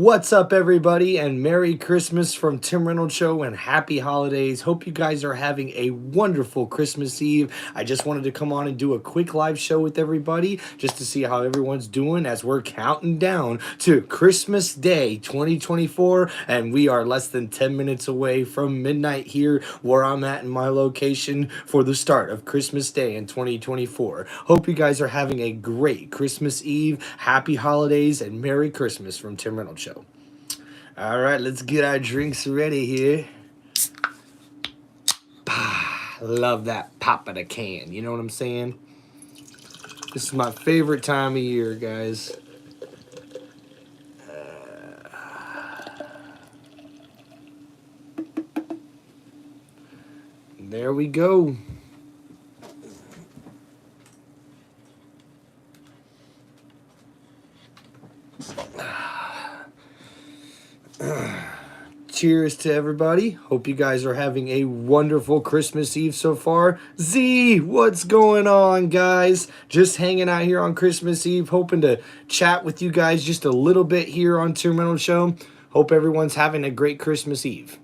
What's up, everybody, and Merry Christmas from Tim Reynolds Show and Happy Holidays. Hope you guys are having a wonderful Christmas Eve. I just wanted to come on and do a quick live show with everybody just to see how everyone's doing as we're counting down to Christmas Day 2024, and we are less than 10 minutes away from midnight here where I'm at in my location for the start of Christmas Day in 2024. Hope you guys are having a great Christmas Eve, Happy Holidays, and Merry Christmas from Tim Reynolds Show. All right, let's get our drinks ready here. Love that pop of the can. You know what I'm saying? This is my favorite time of year, guys. There we go. Cheers to everybody. Hope you guys are having a wonderful Christmas Eve so far. Z, what's going on, guys? Just hanging out here on Christmas Eve, hoping to chat with you guys just a little bit here on Tim Reynolds Show. Hope everyone's having a great Christmas Eve.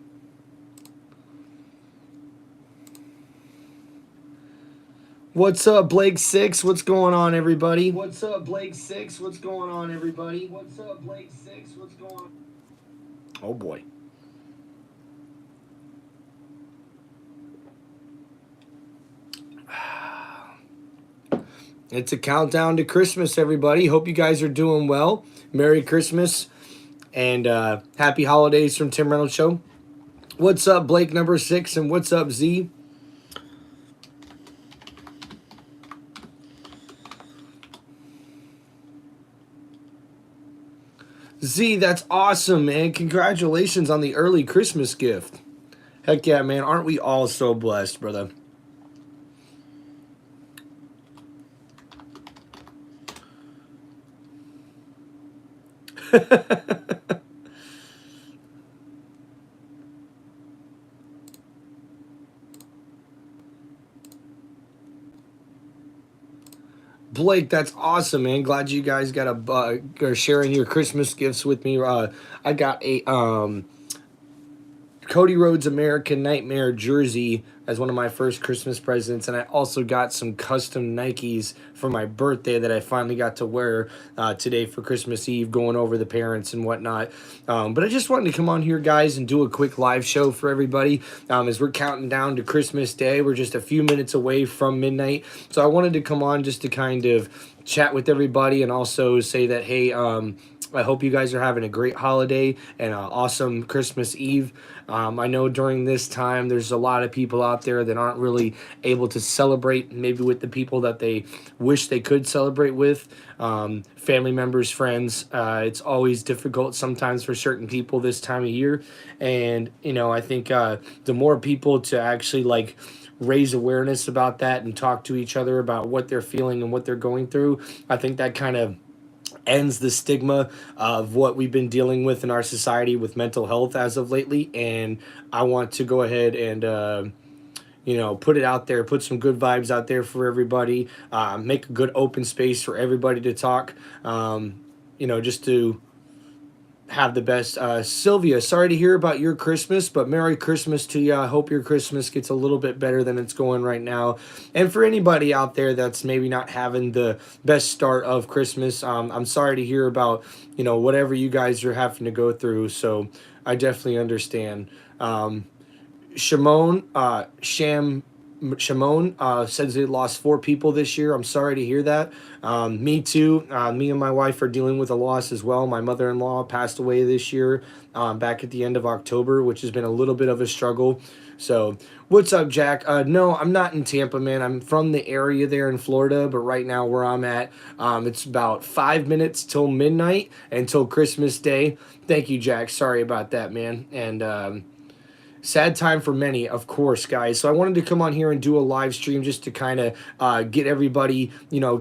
What's up, Blake 6? What's going on, everybody? What's up, Blake 6? What's going on, everybody? What's up, Blake 6? What's going on? Oh, boy. It's a countdown to Christmas, everybody. Hope you guys are doing well. Merry Christmas and happy holidays from Tim Reynolds Show. What's up, Blake number 6, and what's up, Z? Z, that's awesome, man. Congratulations on the early Christmas gift. Heck yeah, man. Aren't we all so blessed, brother? Blake, that's awesome, man. Glad you guys got are sharing your Christmas gifts with me. I got a Cody Rhodes American Nightmare jersey as one of my first Christmas presents, and I also got some custom Nikes for my birthday that I finally got to wear today for Christmas Eve, going over the parents and whatnot. But I just wanted to come on here, guys, and do a quick live show for everybody as we're counting down to Christmas Day. We're just a few minutes away from midnight, so I wanted to come on just to kind of chat with everybody and also say that, hey, I hope you guys are having a great holiday and an awesome Christmas Eve. I know during this time there's a lot of people out there that aren't really able to celebrate maybe with the people that they wish they could celebrate with. Family members, friends. It's always difficult sometimes for certain people this time of year. And, you know, I think the more people to actually like raise awareness about that and talk to each other about what they're feeling and what they're going through, I think that kind of ends the stigma of what we've been dealing with in our society with mental health as of lately. And I want to go ahead and put it out there, put some good vibes out there for everybody, make a good open space for everybody to talk, just to have the best. Sylvia, sorry to hear about your Christmas, but Merry Christmas to you. I hope your Christmas gets a little bit better than it's going right now. And for anybody out there that's maybe not having the best start of Christmas, I'm sorry to hear about, whatever you guys are having to go through. So I definitely understand. Shimon says they lost 4 people this year. I'm sorry to hear that. Me too. Me and my wife are dealing with a loss as well. My mother-in-law passed away this year back at the end of October, which has been a little bit of a struggle. So what's up, Jack? No, I'm not in Tampa, man. I'm from the area there in Florida, but right now where I'm at, it's about 5 minutes till midnight until Christmas Day. Thank you, Jack. Sorry about that, man. And Sad time for many, of course, guys. So I wanted to come on here and do a live stream just to kind of get everybody,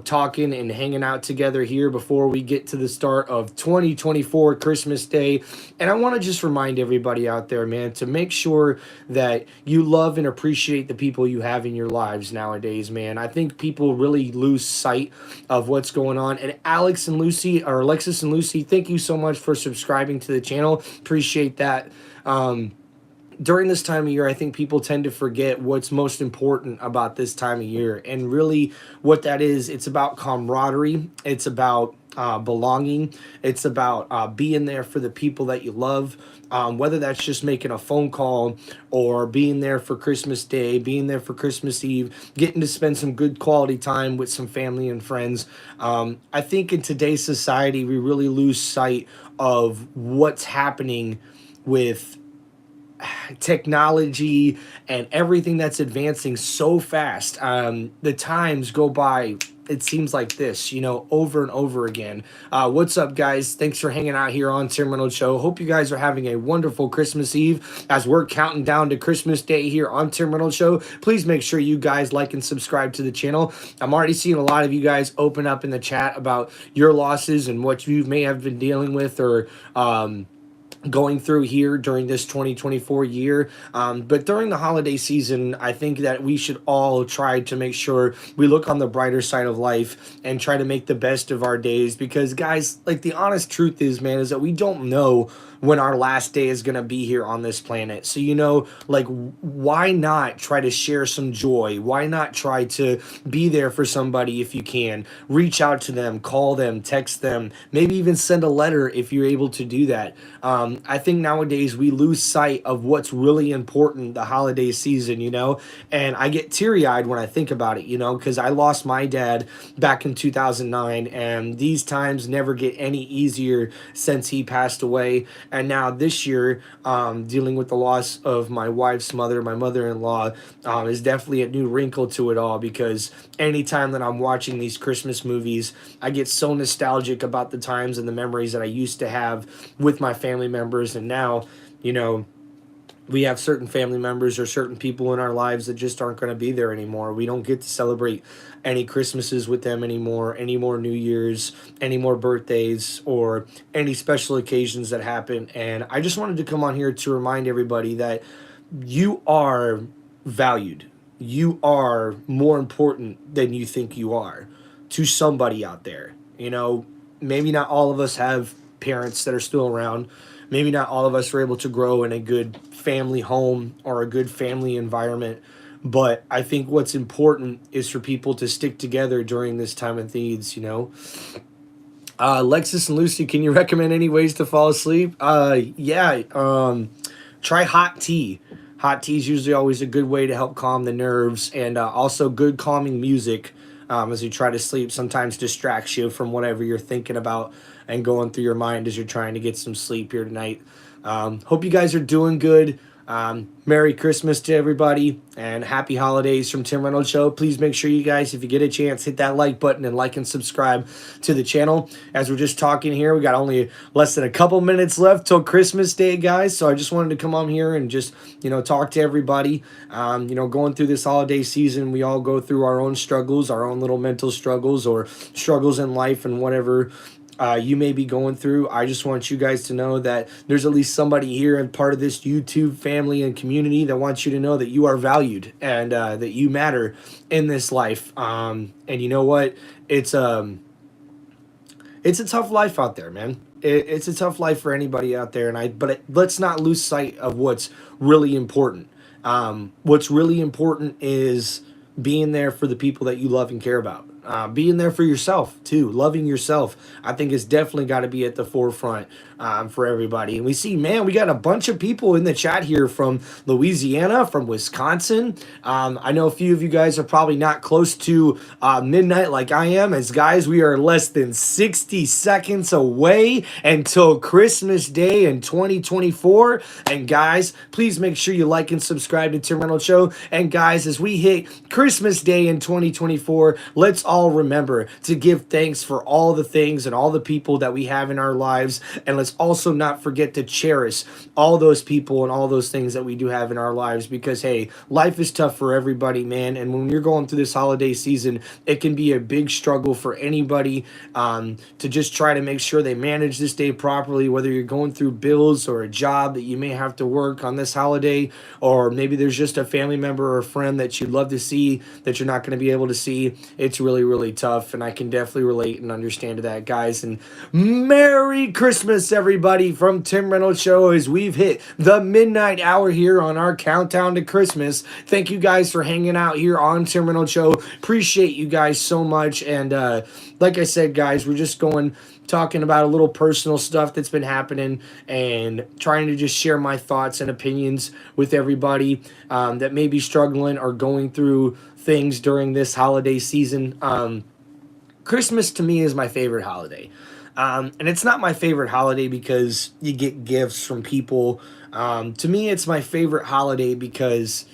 talking and hanging out together here before we get to the start of 2024 Christmas Day. And I want to just remind everybody out there, man, to make sure that you love and appreciate the people you have in your lives nowadays, man. I think people really lose sight of what's going on. And Alex and Lucy, or Alexis and Lucy, thank you so much for subscribing to the channel. Appreciate that. During this time of year, I think people tend to forget what's most important about this time of year. And really, what that is, it's about camaraderie. It's about belonging. It's about being there for the people that you love. Whether that's just making a phone call or being there for Christmas Day, being there for Christmas Eve, getting to spend some good quality time with some family and friends. I think in today's society, we really lose sight of what's happening with technology and everything that's advancing so fast. The times go by, it seems like this, over and over again. What's up, guys? Thanks for hanging out here on Tim Reynolds Show. Hope you guys are having a wonderful Christmas Eve as we're counting down to Christmas Day here on Tim Reynolds Show. Please make sure you guys like and subscribe to the channel. I'm already seeing a lot of you guys open up in the chat about your losses and what you may have been dealing with or going through here during this 2024 year. But during the holiday season, I think that we should all try to make sure we look on the brighter side of life and try to make the best of our days, because guys, like, the honest truth is, man, is that we don't know when our last day is going to be here on this planet. So, why not try to share some joy? Why not try to be there for somebody if you can? Reach out to them, call them, text them, maybe even send a letter if you're able to do that. I think nowadays we lose sight of what's really important the holiday season, and I get teary-eyed when I think about it, because I lost my dad back in 2009, and these times never get any easier since he passed away. And now this year, dealing with the loss of my wife's mother, my mother-in-law, is definitely a new wrinkle to it all, because anytime that I'm watching these Christmas movies, I get so nostalgic about the times and the memories that I used to have with my family members. And now, we have certain family members or certain people in our lives that just aren't going to be there anymore. We don't get to celebrate any Christmases with them anymore, any more New Year's, any more birthdays, or any special occasions that happen. And I just wanted to come on here to remind everybody that you are valued. You are more important than you think you are to somebody out there. Maybe not all of us have parents that are still around. Maybe not all of us are able to grow in a good family home or a good family environment. But I think what's important is for people to stick together during this time of needs, Lexus and Lucy, can you recommend any ways to fall asleep? Yeah. Try hot tea. Hot tea is usually always a good way to help calm the nerves, and also good calming music as you try to sleep sometimes distracts you from whatever you're thinking about and going through your mind as you're trying to get some sleep here tonight. Hope you guys are doing good. Merry Christmas to everybody and happy holidays from Tim Reynolds Show. Please make sure you guys, if you get a chance, hit that like button and like and subscribe to the channel. As we're just talking here, we got only less than a couple minutes left till Christmas Day, guys. So I just wanted to come on here and just, talk to everybody. Going through this holiday season, we all go through our own struggles, our own little mental struggles or struggles in life and whatever you may be going through. I just want you guys to know that there's at least somebody here and part of this YouTube family and community that wants you to know that you are valued and that you matter in this life. And you know what? It's a tough life out there, man. It's a tough life for anybody out there. But let's not lose sight of what's really important. What's really important is being there for the people that you love and care about. Being there for yourself too, loving yourself, I think is definitely got to be at the forefront for everybody. And we see, man, we got a bunch of people in the chat here from Louisiana, from Wisconsin. I know a few of you guys are probably not close to midnight like I am, as guys, we are less than 60 seconds away until Christmas Day in 2024. And guys, please make sure you like and subscribe to Tim Reynolds Show. And guys, as we hit Christmas Day in 2024, let's all all remember to give thanks for all the things and all the people that we have in our lives. And let's also not forget to cherish all those people and all those things that we do have in our lives, because, hey, life is tough for everybody, man. And when you're going through this holiday season, it can be a big struggle for anybody to just try to make sure they manage this day properly, whether you're going through bills or a job that you may have to work on this holiday, or maybe there's just a family member or a friend that you'd love to see that you're not going to be able to see. It's really, really tough, and I can definitely relate and understand to that, guys. And Merry Christmas, everybody, from Tim Reynolds Show, as we've hit the midnight hour here on our countdown to Christmas. Thank you guys for hanging out here on Tim Reynolds Show. Appreciate you guys so much. And like I said, guys, we're just talking about a little personal stuff that's been happening and trying to just share my thoughts and opinions with everybody that may be struggling or going through things during this holiday season. Christmas to me is my favorite holiday. And it's not my favorite holiday because you get gifts from people. To me, it's my favorite holiday because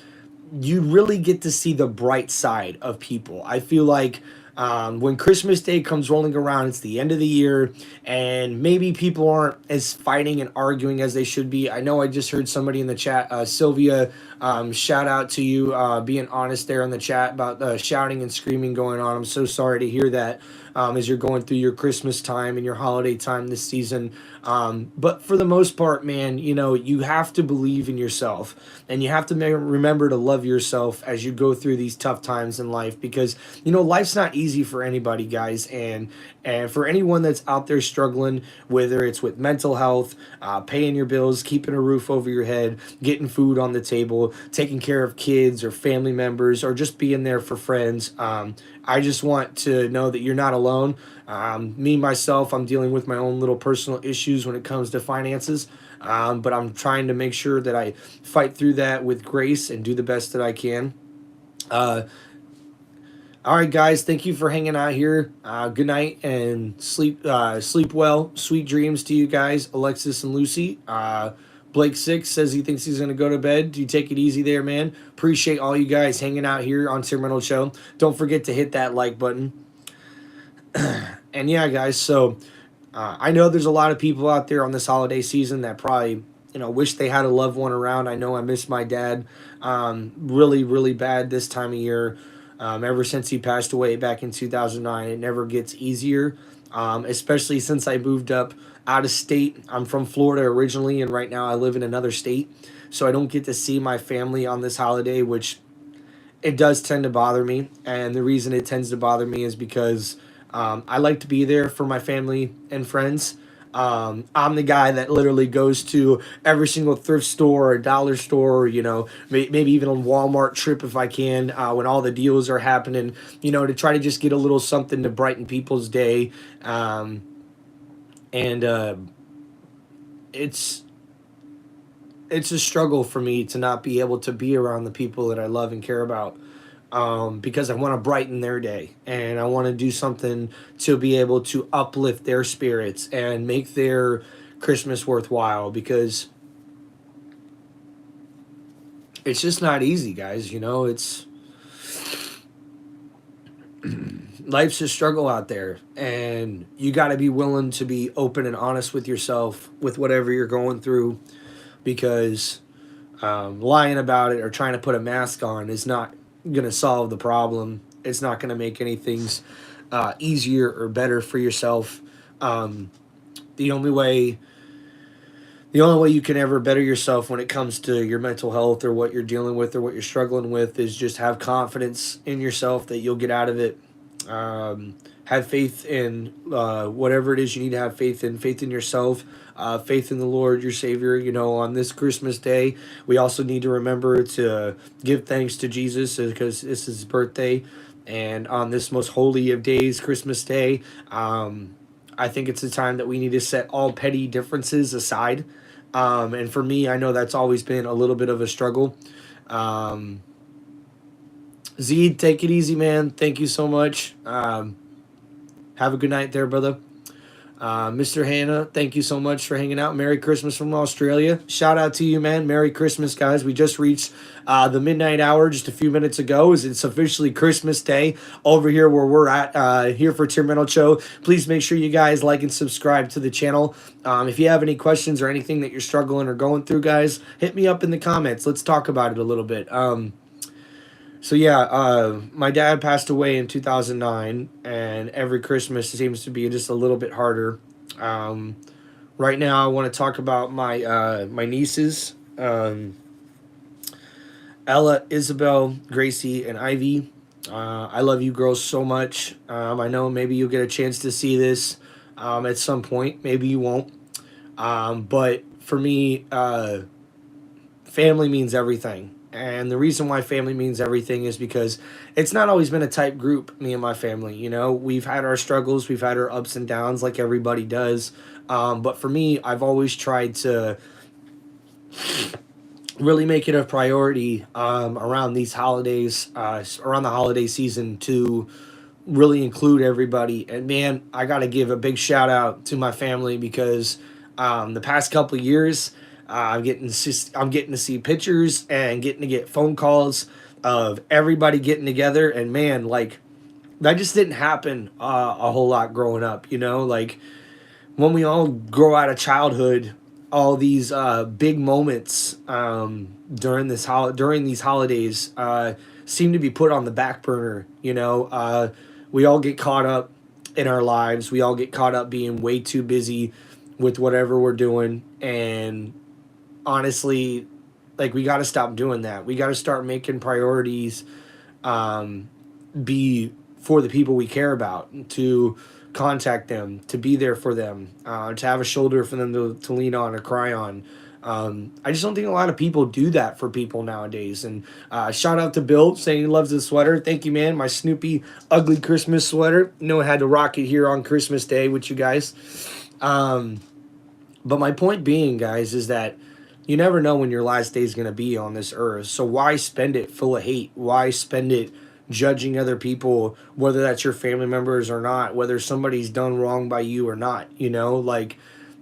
you really get to see the bright side of people. I feel like when Christmas Day comes rolling around, it's the end of the year, and maybe people aren't as fighting and arguing as they should be. I know I just heard somebody in the chat, Sylvia, shout out to you, being honest there in the chat about shouting and screaming going on. I'm so sorry to hear that as you're going through your Christmas time and your holiday time this season. But for the most part, man, you have to believe in yourself, and you have to remember to love yourself as you go through these tough times in life, because, life's not easy for anybody, guys. And for anyone that's out there struggling, whether it's with mental health, paying your bills, keeping a roof over your head, getting food on the table, taking care of kids or family members, or just being there for friends, I just want to know that you're not alone. Me, myself, I'm dealing with my own little personal issues when it comes to finances, but I'm trying to make sure that I fight through that with grace and do the best that I can. All right, guys, thank you for hanging out here. Good night and sleep well. Sweet dreams to you guys, Alexis and Lucy. Blake 6 says he thinks he's going to go to bed. Do you take it easy there, man? Appreciate all you guys hanging out here on Tim Reynolds Show. Don't forget to hit that like button. And yeah, guys, so I know there's a lot of people out there on this holiday season that probably, wish they had a loved one around. I know I miss my dad really, really bad this time of year. Ever since he passed away back in 2009, it never gets easier, especially since I moved up out of state. I'm from Florida originally, and right now I live in another state, so I don't get to see my family on this holiday, which it does tend to bother me. And the reason it tends to bother me is because I like to be there for my family and friends. I'm the guy that literally goes to every single thrift store or dollar store, maybe even a Walmart trip if I can, when all the deals are happening, to try to just get a little something to brighten people's day. It's a struggle for me to not be able to be around the people that I love and care about. Because I want to brighten their day, and I want to do something to be able to uplift their spirits and make their Christmas worthwhile, because it's just not easy, guys. It's life's a struggle out there, and you got to be willing to be open and honest with yourself with whatever you're going through, because lying about it or trying to put a mask on is not going to solve the problem. It's not going to make anything easier or better for yourself. The only way you can ever better yourself when it comes to your mental health or what you're dealing with or what you're struggling with is just have confidence in yourself that you'll get out of it. Have faith in whatever it is you need to have faith in yourself, faith in the Lord, your Savior. On this Christmas Day, we also need to remember to give thanks to Jesus because it's his birthday. And on this most holy of days, Christmas Day, I think it's a time that we need to set all petty differences aside. And for me, I know that's always been a little bit of a struggle. Z, take it easy, man. Thank you so much. Have a good night there, brother. Mr. Hannah, thank you so much for hanging out. Merry Christmas from Australia. Shout out to you, man. Merry Christmas, guys. We just reached the midnight hour just a few minutes ago. It's officially Christmas Day over here where we're at here for Tim Reynolds Show. Please make sure you guys like and subscribe to the channel. If you have any questions or anything that you're struggling or going through, guys, hit me up in the comments. Let's talk about it a little bit. So yeah, my dad passed away in 2009, and every Christmas seems to be just a little bit harder. Right now, I want to talk about my nieces, Ella, Isabel, Gracie, and Ivy. I love you girls so much. I know maybe you'll get a chance to see this at some point. Maybe you won't. But for me, family means everything. And the reason why family means everything is because it's not always been a tight group, me and my family. You know, we've had our struggles, we've had our ups and downs like everybody does. But for me, I've always tried to really make it a priority around these holidays, around the holiday season, to really include everybody. And man, I got to give a big shout out to my family because the past couple of years, I'm getting to see pictures and getting to get phone calls of everybody getting together, and man, like that just didn't happen a whole lot growing up. You know, like when we all grow out of childhood, all these big moments during these holidays seem to be put on the back burner. You know, we all get caught up in our lives. We all get caught up being way too busy with whatever we're doing, and honestly, like, we got to stop doing that. We got to start making priorities be for the people we care about, to contact them, to be there for them, to have a shoulder for them to lean on or cry on. I just don't think a lot of people do that for people nowadays. And shout out to Bill saying he loves his sweater. Thank you, man. My Snoopy ugly Christmas sweater. You know, I had to rock it here on Christmas Day with you guys. But my point being, guys, is that you never know when your last day is going to be on this earth. So why spend it full of hate? Why spend it judging other people, whether that's your family members or not, whether somebody's done wrong by you or not? You know, like,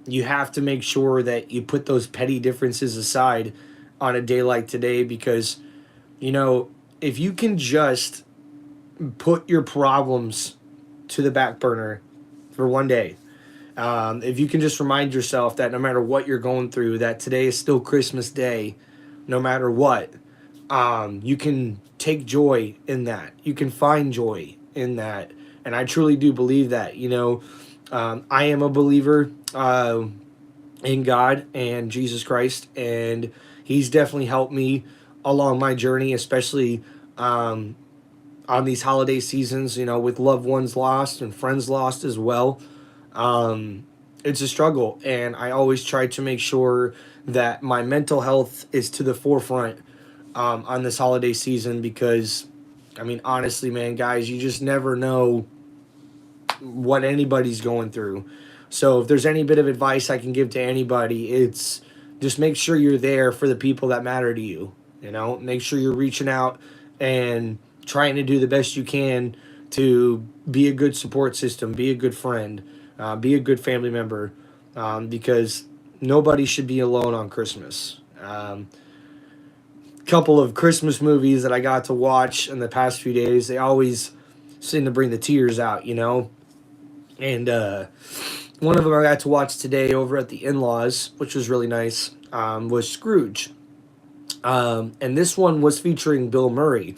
you have to make sure that you put those petty differences aside on a day like today, because, you know, if you can just put your problems to the back burner for one day, if you can just remind yourself that no matter what you're going through, that today is still Christmas Day, no matter what, you can take joy in that. You can find joy in that. And I truly do believe that. You know, I am a believer in God and Jesus Christ, and he's definitely helped me along my journey, especially on these holiday seasons, you know, with loved ones lost and friends lost as well. It's a struggle, and I always try to make sure that my mental health is to the forefront on this holiday season, because, I mean, honestly, man, guys, you just never know what anybody's going through. So if there's any bit of advice I can give to anybody, it's just make sure you're there for the people that matter to you. You know, make sure you're reaching out and trying to do the best you can to be a good support system, be a good friend, be a good family member, because nobody should be alone on Christmas. Couple of Christmas movies that I got to watch in the past few days, they always seem to bring the tears out, you know. And one of them I got to watch today over at the In-Laws, which was really nice, was Scrooge. And this one was featuring Bill Murray.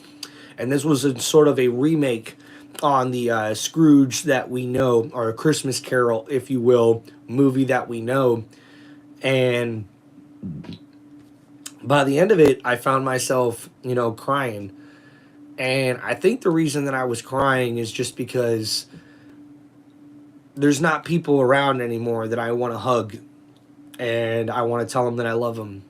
And this was a sort of a remake on the Scrooge that we know, or a Christmas Carol, if you will, movie that we know. And by the end of it, I found myself, you know, crying. And I think the reason that I was crying is just because there's not people around anymore that I want to hug. And I want to tell them that I love them.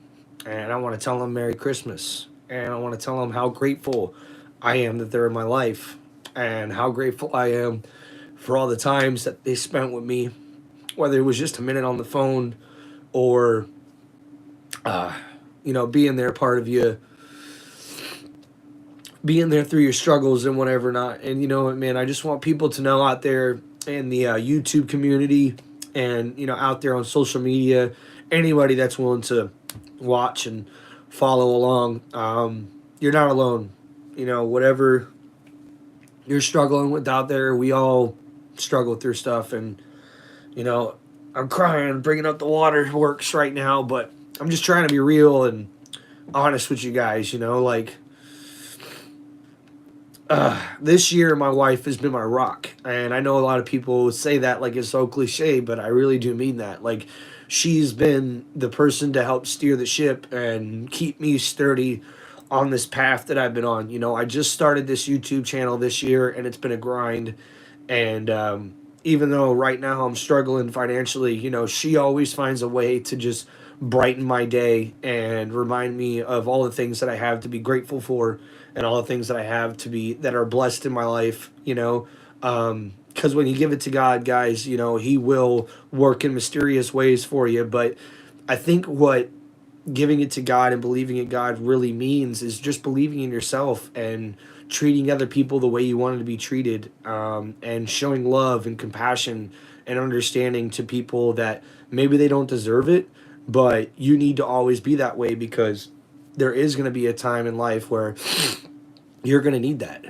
And I want to tell them Merry Christmas. And I want to tell them how grateful I am that they're in my life. And how grateful I am for all the times that they spent with me. Whether it was just a minute on the phone, or, you know, being there part of you, being there through your struggles and whatever not. And, you know, man, I just want people to know out there in the YouTube community, and out there on social media, anybody that's willing to watch and follow along, you're not alone. Whatever you're struggling with out there, we all struggle through stuff. And you know, I'm crying, bringing up the water works right now, but I'm just trying to be real and honest with you guys. This year my wife has been my rock, and I know a lot of people say that like it's so cliche, but I really do mean that. Like, she's been the person to help steer the ship and keep me sturdy on this path that I've been on. I just started this YouTube channel this year, and it's been a grind. And even though right now I'm struggling financially, she always finds a way to just brighten my day and remind me of all the things that I have to be grateful for, and all the things that I have to be that are blessed in my life. Because when you give it to God, guys, He will work in mysterious ways for you. But I think what giving it to God and believing in God really means is just believing in yourself and treating other people the way you wanted to be treated, and showing love and compassion and understanding to people that maybe they don't deserve it, but you need to always be that way, because there is going to be a time in life where you're going to need that.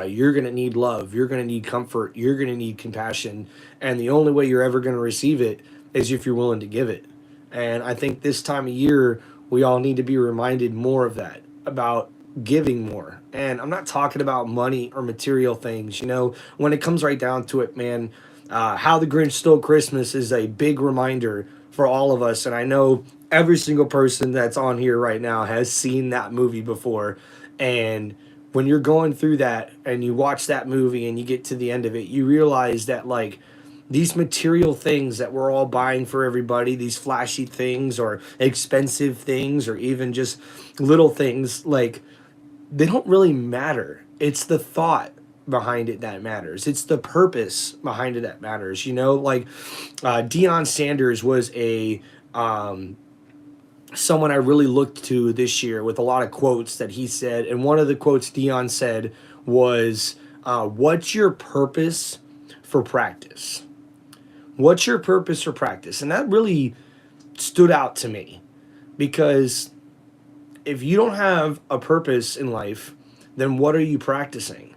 You're going to need love. You're going to need comfort. You're going to need compassion. And the only way you're ever going to receive it is if you're willing to give it. And I think this time of year, we all need to be reminded more of that, about giving more. And I'm not talking about money or material things. When it comes right down to it, man, How the Grinch Stole Christmas is a big reminder for all of us. And I know every single person that's on here right now has seen that movie before. And when you're going through that and you watch that movie and you get to the end of it, you realize that, like, these material things that we're all buying for everybody, these flashy things or expensive things or even just little things, like, they don't really matter. It's the thought behind it that matters. It's the purpose behind it that matters. Deion Sanders was a someone I really looked to this year with a lot of quotes that he said. And one of the quotes Deion said was, what's your purpose for practice? What's your purpose for practice? And that really stood out to me, because if you don't have a purpose in life, then what are you practicing?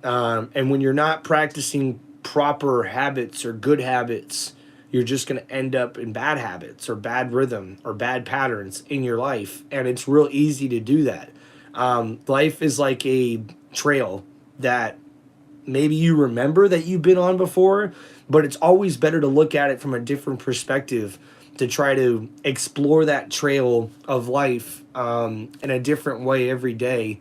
And when you're not practicing proper habits or good habits, you're just going to end up in bad habits or bad rhythm or bad patterns in your life. And it's real easy to do that. Life is like a trail that maybe you remember that you've been on before, but it's always better to look at it from a different perspective, to try to explore that trail of life in a different way every day.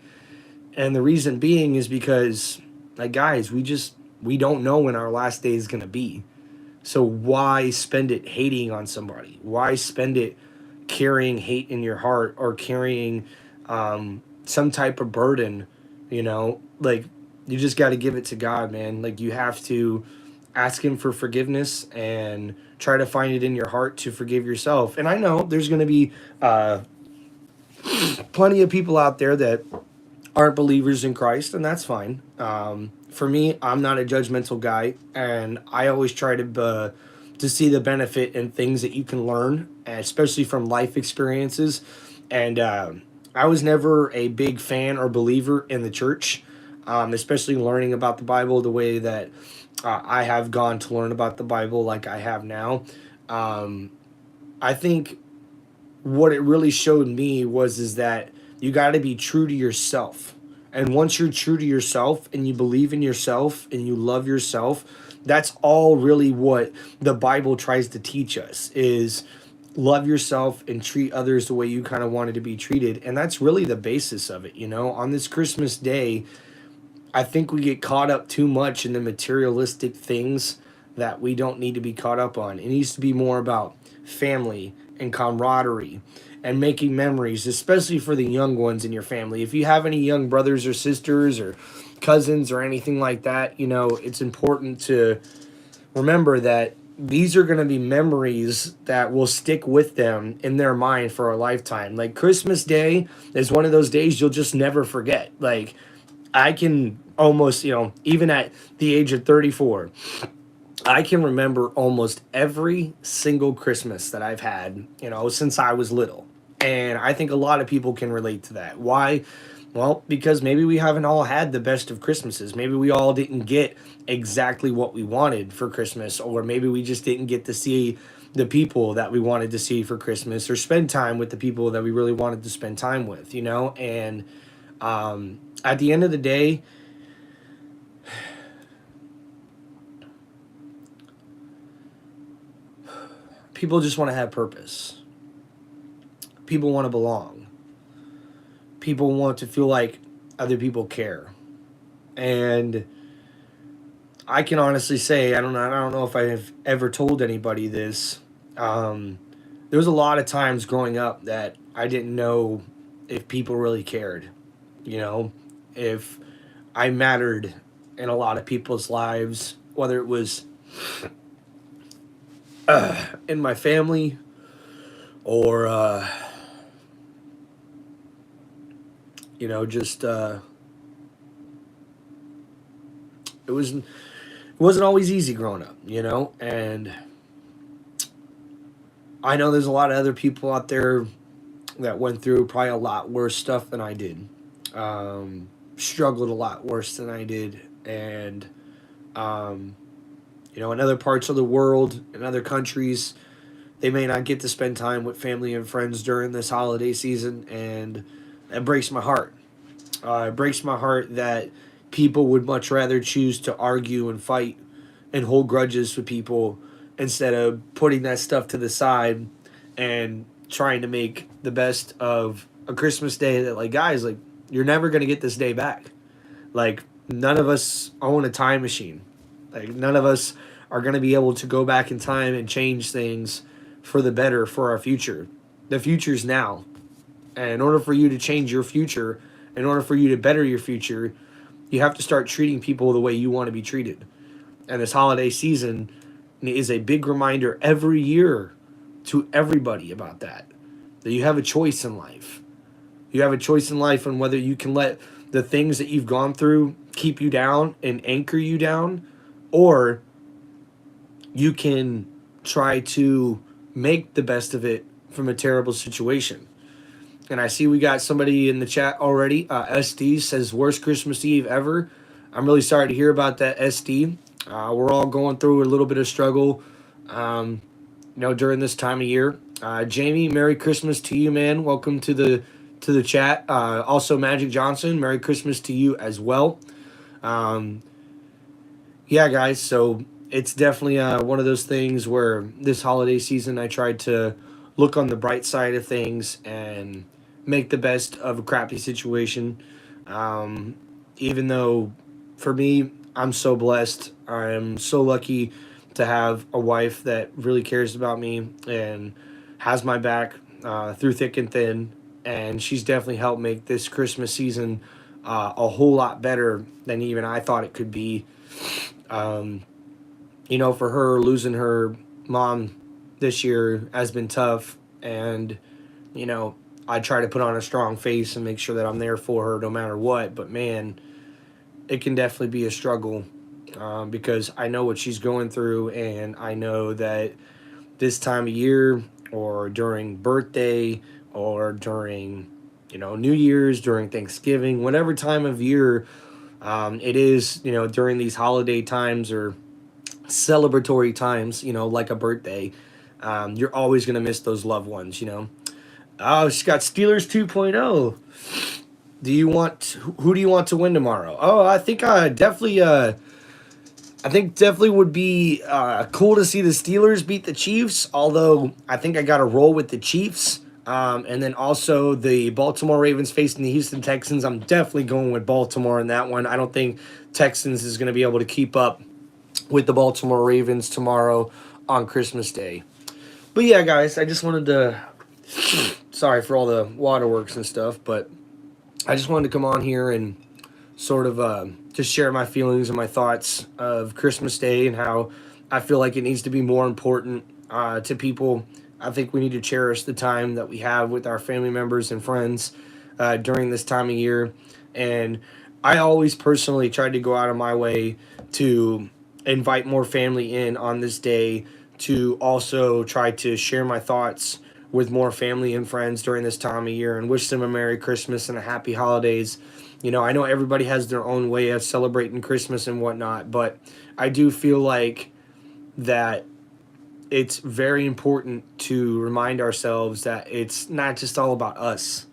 And the reason being is because, like, guys, we don't know when our last day is going to be. So why spend it hating on somebody? Why spend it carrying hate in your heart or carrying some type of burden? Like, you just got to give it to God, man. Like, you have to ask Him for forgiveness and try to find it in your heart to forgive yourself. And I know there's going to be plenty of people out there that aren't believers in Christ, and that's fine. For me, I'm not a judgmental guy, and I always try to see the benefit in things that you can learn, especially from life experiences. And I was never a big fan or believer in the church, especially learning about the Bible the way that I have gone to learn about the Bible like I have now. I think what it really showed me is that you got to be true to yourself. And once you're true to yourself and you believe in yourself and you love yourself, that's all really what the Bible tries to teach us, is love yourself and treat others the way you kind of wanted to be treated. And that's really the basis of it. On this Christmas day, I think we get caught up too much in the materialistic things that we don't need to be caught up on. It needs to be more about family and camaraderie and making memories, especially for the young ones in your family. If you have any young brothers or sisters or cousins or anything like that, it's important to remember that these are going to be memories that will stick with them in their mind for a lifetime. Like, Christmas Day is one of those days you'll just never forget. Like, I can almost, even at the age of 34, I can remember almost every single Christmas that I've had, since I was little. And I think a lot of people can relate to that. Why? Well, because maybe we haven't all had the best of Christmases. Maybe we all didn't get exactly what we wanted for Christmas, or maybe we just didn't get to see the people that we wanted to see for Christmas, or spend time with the people that we really wanted to spend time with, And at the end of the day, people just want to have purpose. People want to belong. People want to feel like other people care. And I can honestly say, I don't know if I have ever told anybody this. There was a lot of times growing up that I didn't know if people really cared, if I mattered in a lot of people's lives, whether it was in my family or just it wasn't always easy growing up, and I know there's a lot of other people out there that went through probably a lot worse stuff than I did, struggled a lot worse than I did, and in other parts of the world, in other countries, they may not get to spend time with family and friends during this holiday season, and it breaks my heart. It breaks my heart that people would much rather choose to argue and fight and hold grudges with people instead of putting that stuff to the side and trying to make the best of a Christmas day that, like, guys, like, you're never going to get this day back. Like, none of us own a time machine. Like, none of us are going to be able to go back in time and change things for the better for our future. The future's now. And in order for you to change your future, in order for you to better your future, you have to start treating people the way you want to be treated. And this holiday season is a big reminder every year to everybody about that. That you have a choice in life. You have a choice in life on whether you can let the things that you've gone through keep you down and anchor you down, or you can try to make the best of it from a terrible situation. And I see we got somebody in the chat already. SD says, worst Christmas Eve ever. I'm really sorry to hear about that, SD. We're all going through a little bit of struggle, during this time of year. Jamie, Merry Christmas to you, man. Welcome to the chat. Also, Magic Johnson, Merry Christmas to you as well. Yeah, guys, so it's definitely one of those things where this holiday season I tried to look on the bright side of things and make the best of a crappy situation. Even though, for me, I'm so blessed. I'm so lucky to have a wife that really cares about me and has my back through thick and thin. And she's definitely helped make this Christmas season a whole lot better than even I thought it could be. For her, losing her mom this year has been tough. And, I try to put on a strong face and make sure that I'm there for her no matter what. But, man, it can definitely be a struggle because I know what she's going through. And I know that this time of year, or during birthday, or during, New Year's, during Thanksgiving, whatever time of year it is, during these holiday times or celebratory times, like a birthday, you're always going to miss those loved ones. Oh, she's got Steelers 2.0. Who do you want to win tomorrow? Oh, I think definitely would be cool to see the Steelers beat the Chiefs, although I think I got to roll with the Chiefs. And then also the Baltimore Ravens facing the Houston Texans. I'm definitely going with Baltimore in that one. I don't think Texans is going to be able to keep up with the Baltimore Ravens tomorrow on Christmas Day. But yeah, guys, I just wanted to... Sorry for all the waterworks and stuff, but I just wanted to come on here and sort of just share my feelings and my thoughts of Christmas Day and how I feel like it needs to be more important to people. I think we need to cherish the time that we have with our family members and friends during this time of year. And I always personally try to go out of my way to invite more family in on this day, to also try to share my thoughts with more family and friends during this time of year and wish them a Merry Christmas and a Happy Holidays. I know everybody has their own way of celebrating Christmas and whatnot, but I do feel like that it's very important to remind ourselves that it's not just all about us.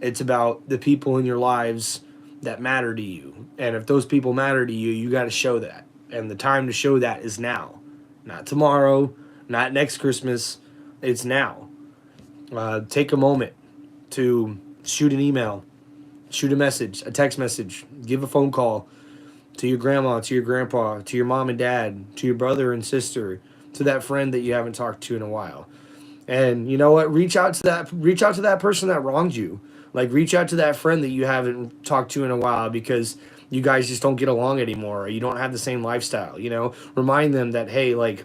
It's about the people in your lives that matter to you. And if those people matter to you, you got to show that. And the time to show that is now, not tomorrow, not next Christmas. It's now. Take a moment to shoot an email, shoot a message, a text message, give a phone call to your grandma, to your grandpa, to your mom and dad, to your brother and sister, to that friend that you haven't talked to in a while. And you know what? Reach out to that person that wronged you. Like, reach out to that friend that you haven't talked to in a while because you guys just don't get along anymore, or you don't have the same lifestyle. Remind them that, hey, like,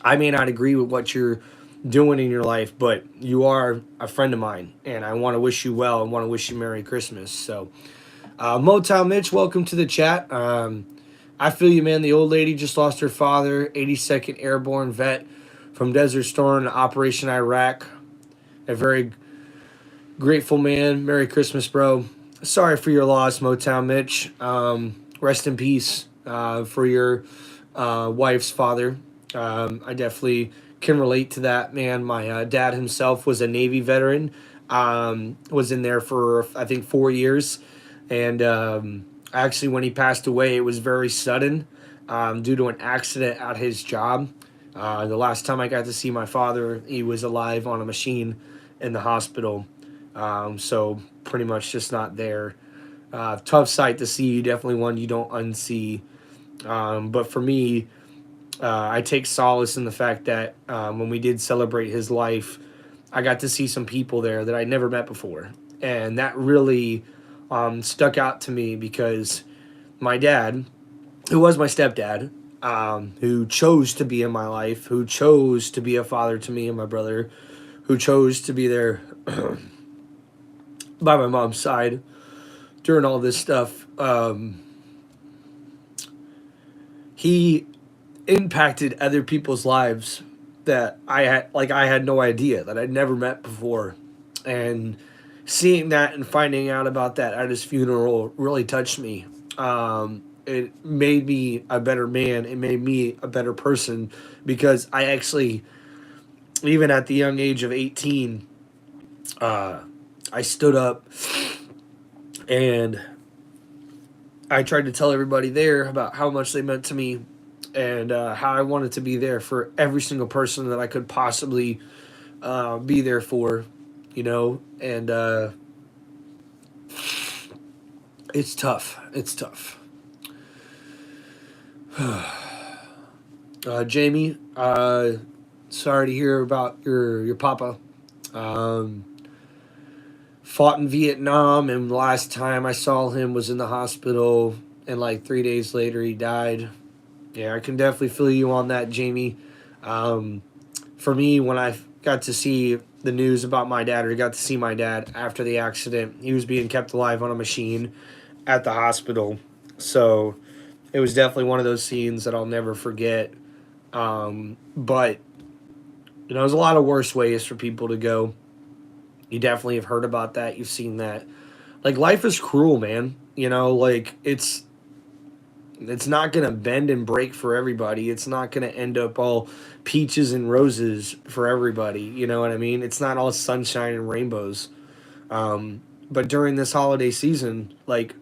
I may not agree with what you're doing in your life, but you are a friend of mine, and I want to wish you well and want to wish you Merry Christmas. So, Motown Mitch, welcome to the chat. I feel you, man. The old lady just lost her father, 82nd Airborne vet from Desert Storm, Operation Iraq. A very grateful man. Merry Christmas, bro. Sorry for your loss, Motown Mitch. Rest in peace for your wife's father. I definitely can relate to that, man. My dad himself was a Navy veteran. Was in there for, I think, 4 years. And actually, when he passed away, it was very sudden due to an accident at his job. The last time I got to see my father, he was alive on a machine in the hospital. So pretty much just not there. Tough sight to see, definitely one you don't unsee. But for me, I take solace in the fact that when we did celebrate his life, I got to see some people there that I never met before. And that really stuck out to me because my dad, who was my stepdad, who chose to be in my life, who chose to be a father to me and my brother, who chose to be there by my mom's side during all this stuff, he impacted other people's lives that I had no idea, that I'd never met before. And seeing that and finding out about that at his funeral really touched me. It made me a better man. It made me a better person because I actually, even at the young age of 18, I stood up and I tried to tell everybody there about how much they meant to me and how I wanted to be there for every single person that I could possibly be there for, and it's tough. It's tough. Jamie, sorry to hear about your papa. Fought in Vietnam, and the last time I saw him was in the hospital, and like 3 days later he died. Yeah, I can definitely feel you on that, Jamie. For me, when I got to see the news about my dad, or got to see my dad after the accident, he was being kept alive on a machine at the hospital. So it was definitely one of those scenes that I'll never forget. But, there's a lot of worse ways for people to go. You definitely have heard about that. You've seen that. Like, life is cruel, man. Like, it's not going to bend and break for everybody. It's not going to end up all peaches and roses for everybody. You know what I mean? It's not all sunshine and rainbows. But during this holiday season, like,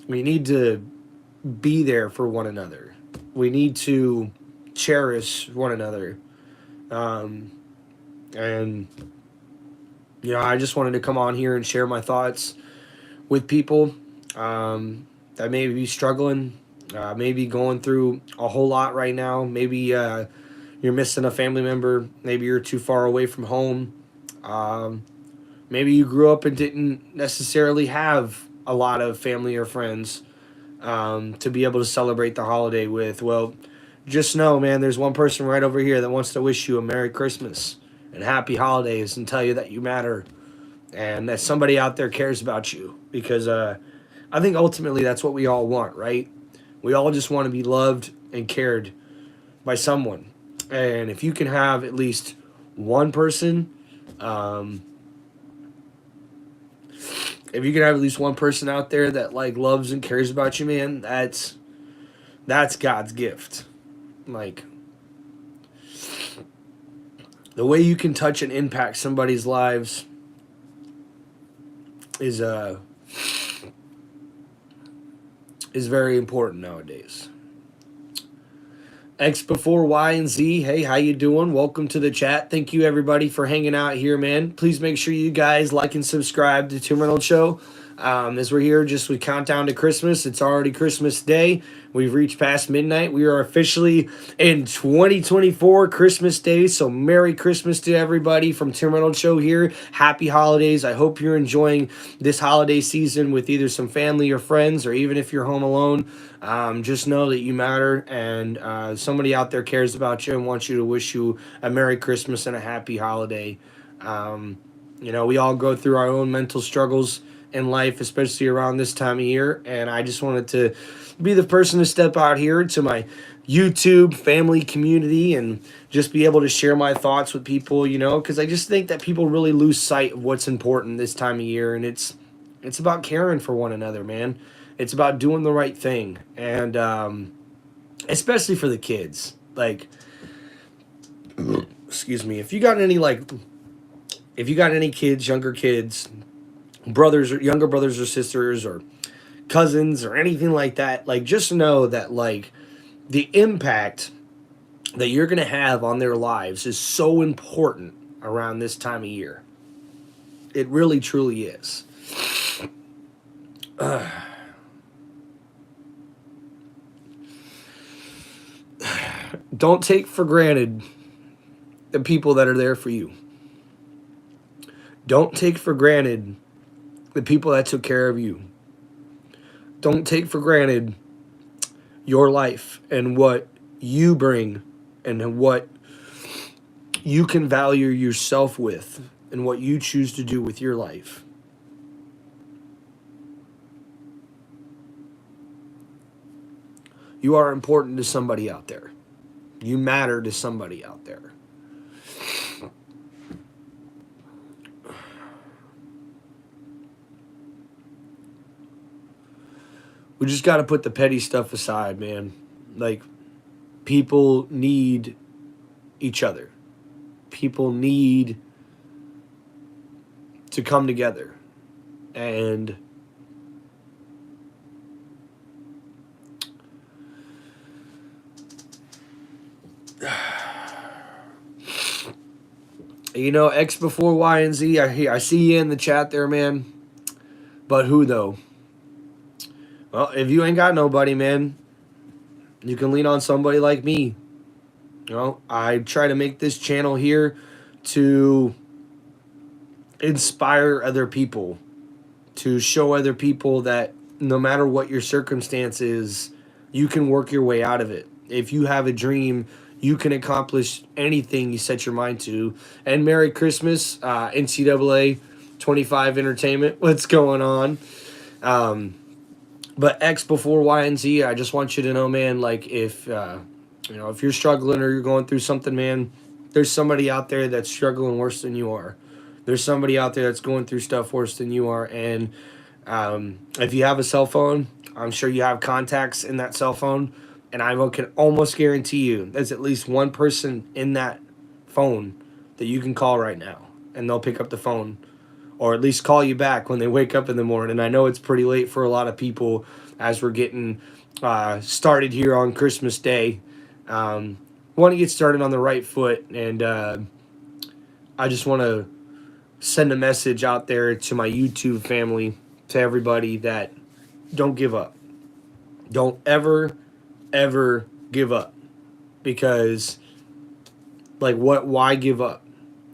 we need to be there for one another. We need to cherish one another. And, I just wanted to come on here and share my thoughts with people that may be struggling, maybe going through a whole lot right now. Maybe you're missing a family member. Maybe you're too far away from home. Maybe you grew up and didn't necessarily have a lot of family or friends to be able to celebrate the holiday with. Well, just know, man, there's one person right over here that wants to wish you a Merry Christmas and Happy Holidays and tell you that you matter and that somebody out there cares about you. Because I think ultimately that's what we all want, right? We all just want to be loved. and cared by someone. And if you can have at least one person, um, if you can have at least one person out there that like loves and cares about you, man, that's God's gift. Like the way you can touch and impact somebody's lives is is very important nowadays. X before Y and Z. Hey, how you doing? Welcome to the chat. Thank you everybody for hanging out here, man. Please make sure you guys like and subscribe to Tim Reynolds Show. As we're here, just we count down to Christmas. It's already Christmas Day. We've reached past midnight. We are officially in 2024 Christmas Day. So Merry Christmas to everybody from Tim Reynolds Show here. Happy holidays. I hope you're enjoying this holiday season with either some family or friends, or even if you're home alone. Just know that you matter, and somebody out there cares about you and wants you to wish you a Merry Christmas and a happy holiday. We all go through our own mental struggles in life, especially around this time of year, and I just wanted to be the person to step out here to my YouTube family community and just be able to share my thoughts with people, because I just think that people really lose sight of what's important this time of year, and it's about caring for one another, man. It's about doing the right thing, and especially for the kids. Like, excuse me, if you got any kids, younger kids, brothers or younger brothers or sisters or cousins or anything like that, like just know that like the impact that you're going to have on their lives is so important around this time of year. It really truly is. Don't take for granted the people that are there for you. Don't take for granted the people that took care of you. Don't take for granted your life and what you bring and what you can value yourself with and what you choose to do with your life. You are important to somebody out there. You matter to somebody out there. We just got to put the petty stuff aside, man. Like, people need each other. People need to come together. And X before Y and Z, I see you in the chat there, man. But who, though? Well, if you ain't got nobody, man, you can lean on somebody like me. I try to make this channel here to inspire other people, to show other people that no matter what your circumstance is, you can work your way out of it. If you have a dream, you can accomplish anything you set your mind to. And Merry Christmas, NCAA 25 Entertainment. What's going on? But X before Y and Z, I just want you to know, man, like if you're struggling or you're going through something, man, there's somebody out there that's struggling worse than you are. There's somebody out there that's going through stuff worse than you are. And if you have a cell phone, I'm sure you have contacts in that cell phone. And I can almost guarantee you there's at least one person in that phone that you can call right now. And they'll pick up the phone. Or at least call you back when they wake up in the morning. I know it's pretty late for a lot of people as we're getting started here on Christmas Day. Want to get started on the right foot, and I just want to send a message out there to my YouTube family, to everybody, that don't give up. Don't ever give up. Because, like, why give up?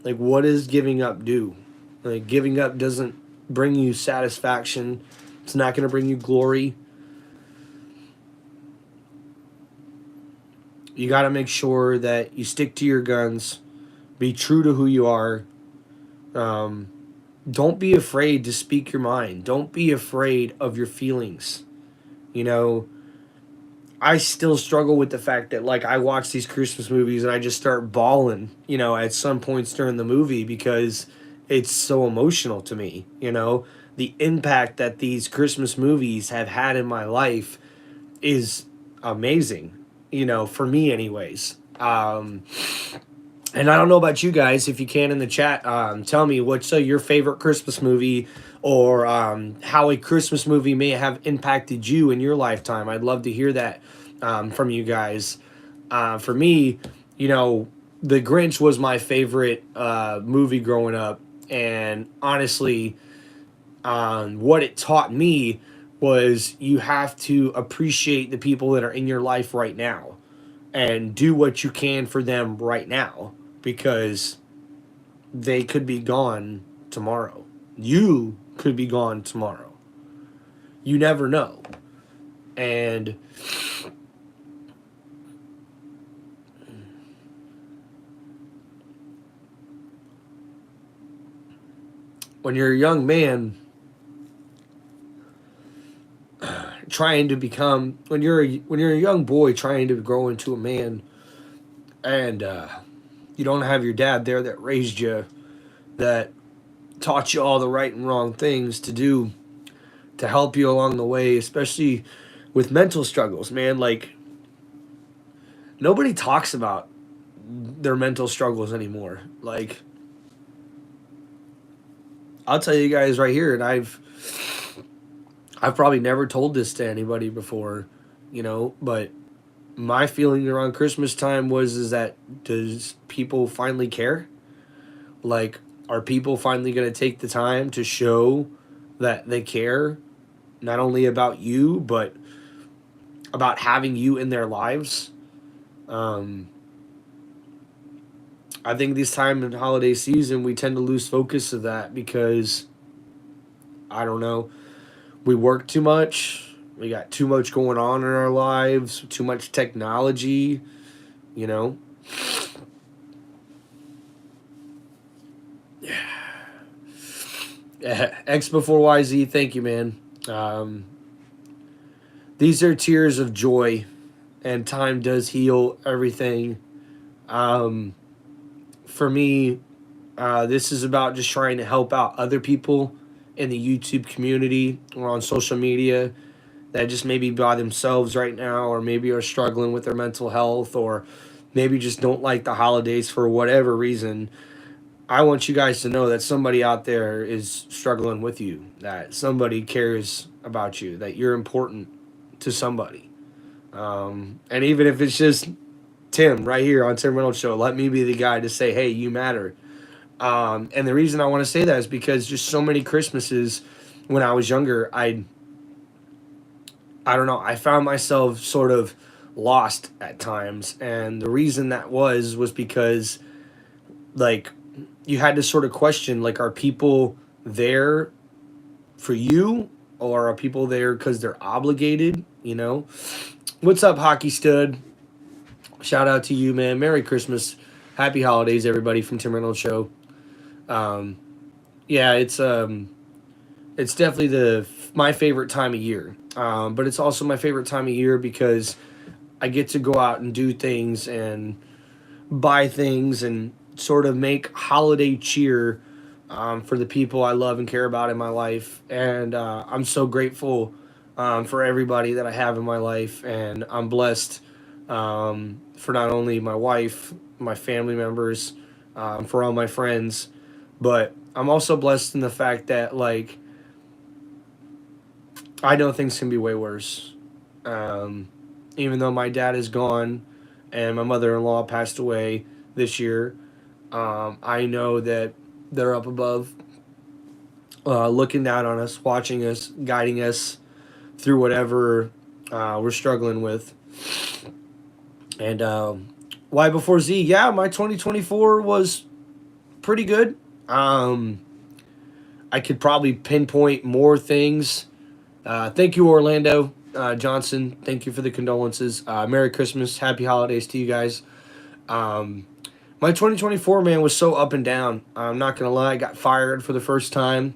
Like, what does giving up do? Like, giving up doesn't bring you satisfaction. It's not going to bring you glory. You got to make sure that you stick to your guns. Be true to who you are. Don't be afraid to speak your mind. Don't be afraid of your feelings. I still struggle with the fact that like I watch these Christmas movies and I just start bawling, at some points during the movie because it's so emotional to me, The impact that these Christmas movies have had in my life is amazing, for me anyways. And I don't know about you guys. If you can in the chat, tell me what's your favorite Christmas movie, or how a Christmas movie may have impacted you in your lifetime. I'd love to hear that from you guys. For me, The Grinch was my favorite movie growing up, and honestly, what it taught me was you have to appreciate the people that are in your life right now and do what you can for them right now, because they could be gone tomorrow. You could be gone tomorrow. You never know. And when you're a young man when you're a young boy trying to grow into a man, and you don't have your dad there that raised you, that taught you all the right and wrong things to do to help you along the way, especially with mental struggles, man. Like, nobody talks about their mental struggles anymore. Like, I'll tell you guys right here, and I've probably never told this to anybody before, but my feeling around Christmas time is that, does people finally care? Like, are people finally going to take the time to show that they care, not only about you, but about having you in their lives? I think this time in holiday season, we tend to lose focus of that because, I don't know, we work too much. We got too much going on in our lives, too much technology, Yeah. X before YZ, thank you, man. These are tears of joy, and time does heal everything. For me, this is about just trying to help out other people in the YouTube community or on social media that just maybe by themselves right now, or maybe are struggling with their mental health, or maybe just don't like the holidays for whatever reason. I want you guys to know that somebody out there is struggling with you, that somebody cares about you, that you're important to somebody. And even if it's just Tim right here on Tim Reynolds Show, let me be the guy to say, hey, you matter. And the reason I want to say that is because just so many Christmases when I was younger, I don't know, I found myself sort of lost at times. And the reason that was because, like, you had to sort of question, like, are people there for you, or are people there because they're obligated, What's up, Hockey Stud? Shout out to you, man. Merry Christmas. Happy holidays, everybody, from Tim Reynolds Show. Yeah, it's definitely my favorite time of year. But it's also my favorite time of year because I get to go out and do things and buy things and sort of make holiday cheer for the people I love and care about in my life. And I'm so grateful for everybody that I have in my life. And I'm blessed for not only my wife, my family members, for all my friends, but I'm also blessed in the fact that, like, I know things can be way worse. Even though my dad is gone and my mother-in-law passed away this year, I know that they're up above, looking down on us, watching us, guiding us through whatever we're struggling with. And Y before Z, yeah, my 2024 was pretty good. I could probably pinpoint more things. Thank you, Orlando Johnson. Thank you for the condolences. Merry Christmas. Happy holidays to you guys. My 2024, man, was so up and down. I'm not going to lie. I got fired for the first time.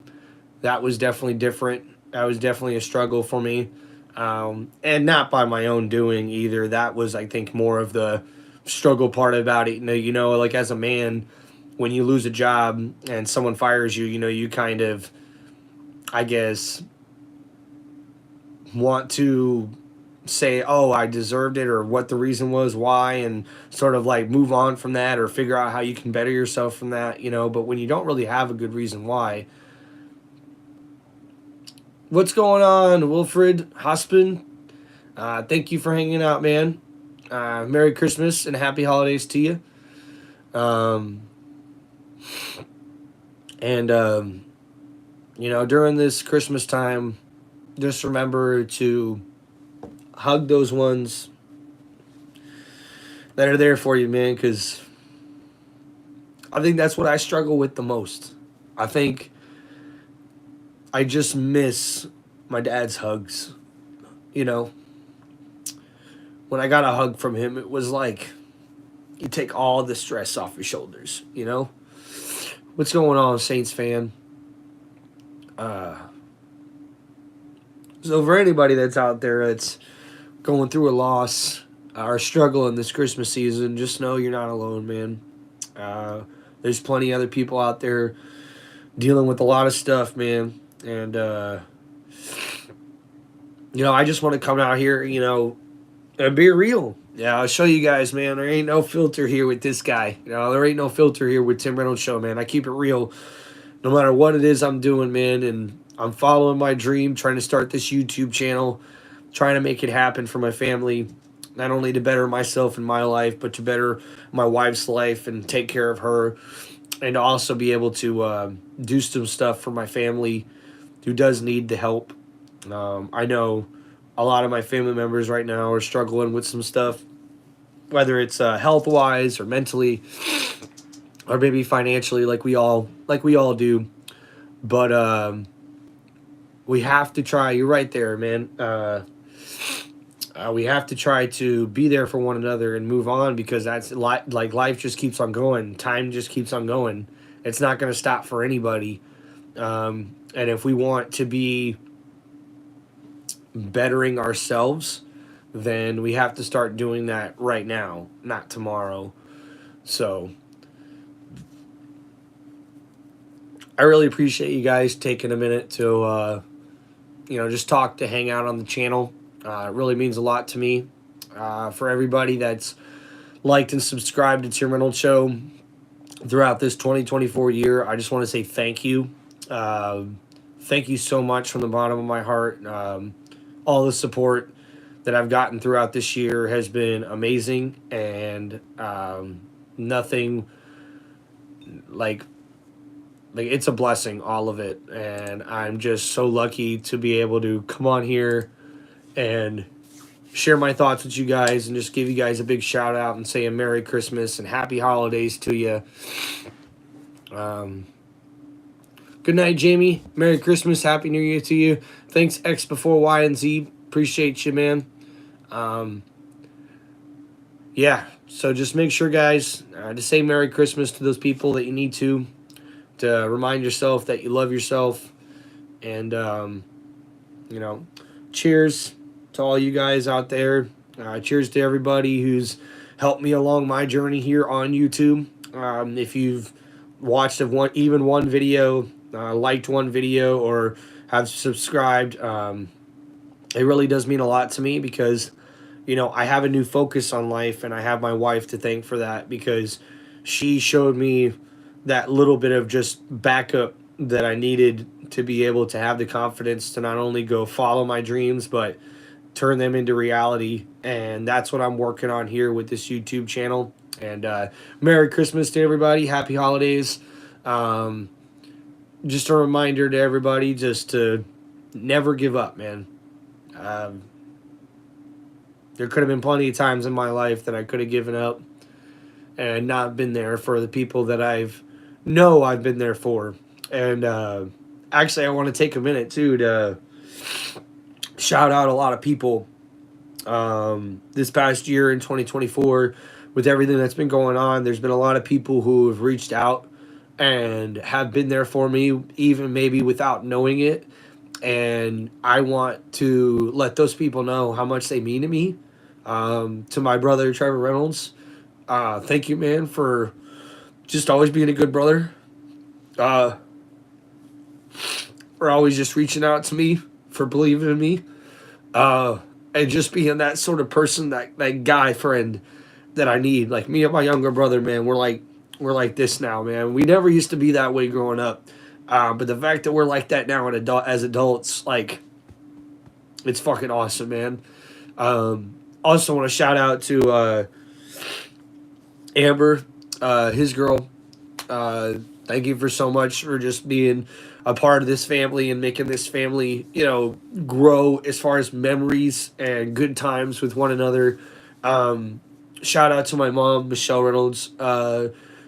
That was definitely different. That was definitely a struggle for me. And not by my own doing either. That was, I think, more of the struggle part about it. Like as a man, when you lose a job and someone fires you, you kind of, I guess, want to say, oh, I deserved it, or what the reason was, why, and sort of like move on from that, or figure out how you can better yourself from that. But when you don't really have a good reason why. What's going on, Wilfred Hospin? Thank you for hanging out, man. Merry Christmas and happy holidays to you. Um, and, during this Christmas time, just remember to hug those ones that are there for you, man, because I think that's what I struggle with the most. I think I just miss my dad's hugs. When I got a hug from him, it was like you take all the stress off your shoulders. What's going on, Saints fan? So for anybody that's out there that's going through a loss or struggling this Christmas season, just know you're not alone, man. There's plenty of other people out there dealing with a lot of stuff, man. And, I just want to come out here, and be real. Yeah, I'll show you guys, man. There ain't no filter here with this guy. There ain't no filter here with Tim Reynolds Show, man. I keep it real no matter what it is I'm doing, man. And I'm following my dream, trying to start this YouTube channel, trying to make it happen for my family, not only to better myself and my life, but to better my wife's life and take care of her, and to also be able to do some stuff for my family who does need the help. I know a lot of my family members right now are struggling with some stuff, whether it's health-wise or mentally, or maybe financially, like we all do. But we have to try. You're right there, man. We have to try to be there for one another and move on, because that's like life just keeps on going. Time just keeps on going. It's not going to stop for anybody. And if we want to be bettering ourselves, then we have to start doing that right now, not tomorrow. So I really appreciate you guys taking a minute to just talk, to hang out on the channel. It really means a lot to me. For everybody that's liked and subscribed to Tim Reynolds Show throughout this 2024 year, I just want to say thank you. Thank you so much from the bottom of my heart. All the support that I've gotten throughout this year has been amazing, and nothing like it's a blessing, all of it. And I'm just so lucky to be able to come on here and share my thoughts with you guys, and just give you guys a big shout out and say a Merry Christmas and Happy Holidays to you. Good night, Jamie. Merry Christmas. Happy New Year to you. Thanks, X before Y and Z. Appreciate you, man. Yeah, so just make sure, guys, to say Merry Christmas to those people that you need to remind yourself that you love yourself. And, cheers to all you guys out there. Cheers to everybody who's helped me along my journey here on YouTube. If you've watched even one video, liked one video, or have subscribed, it really does mean a lot to me, because I have a new focus on life, and I have my wife to thank for that, because she showed me that little bit of just backup that I needed to be able to have the confidence to not only go follow my dreams, but turn them into reality. And that's what I'm working on here with this YouTube channel. And Merry Christmas to everybody. Happy holidays. Just a reminder to everybody just to never give up, man. There could have been plenty of times in my life that I could have given up and not been there for the people that I've been there for. And actually, I want to take a minute too to shout out a lot of people this past year in 2024. With everything that's been going on, there's been a lot of people who have reached out and have been there for me, even maybe without knowing it. And I want to let those people know how much they mean to me. To my brother, Trevor Reynolds, thank you, man, for just always being a good brother. Uh, for always just reaching out to me, for believing in me, and just being that sort of person, that guy friend that I need. Like me and my younger brother, man, we're like this now, man. We never used to be that way growing up, but the fact that we're like that now as adults, like it's fucking awesome, man. Also, want to shout out to Amber, his girl. Uh, Thank you for so much for just being a part of this family and making this family, grow as far as memories and good times with one another. Um, Shout out to my mom, Michelle Reynolds.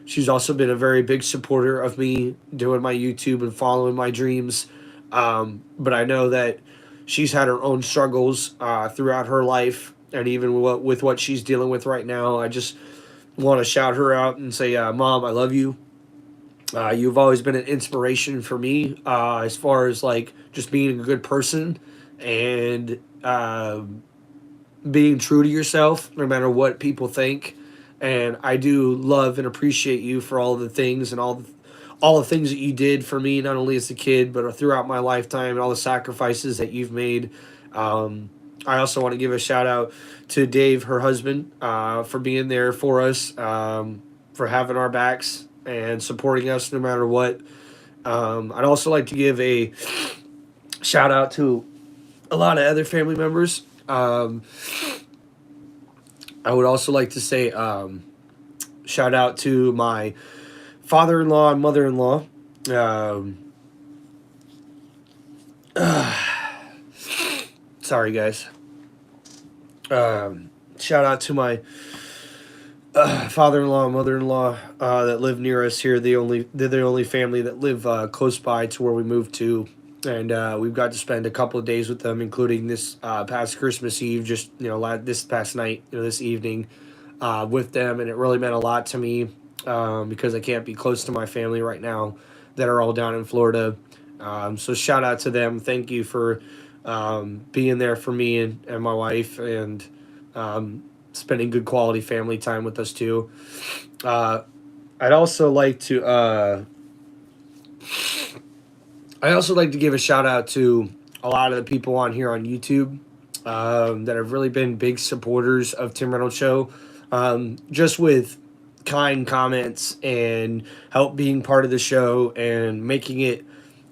She's also been a very big supporter of me doing my YouTube and following my dreams. But I know that she's had her own struggles throughout her life, and even with what she's dealing with right now. I just want to shout her out and say, Mom, I love you. You've always been an inspiration for me as far as like just being a good person and being true to yourself no matter what people think. And I do love and appreciate you for all the things and all the things that you did for me, not only as a kid but throughout my lifetime and all the sacrifices that you've made. I also want to give a shout out to Dave, her husband, for being there for us, for having our backs and supporting us no matter what. I'd also like to give a shout out to a lot of other family members. I would also like to say shout out to my father-in-law and mother-in-law. Um, Sorry, guys. Shout out to my father-in-law and mother-in-law that live near us here. They're the only family that live close by to where we moved to, and we've got to spend a couple of days with them, including this past Christmas Eve. Just this past night, this evening, with them, and it really meant a lot to me because I can't be close to my family right now that are all down in Florida. So shout out to them. Thank you for being there for me and my wife, and spending good quality family time with us too. Uh, I'd also like to give a shout out to a lot of the people on here on YouTube that have really been big supporters of Tim Reynolds Show, just with kind comments and help being part of the show and making it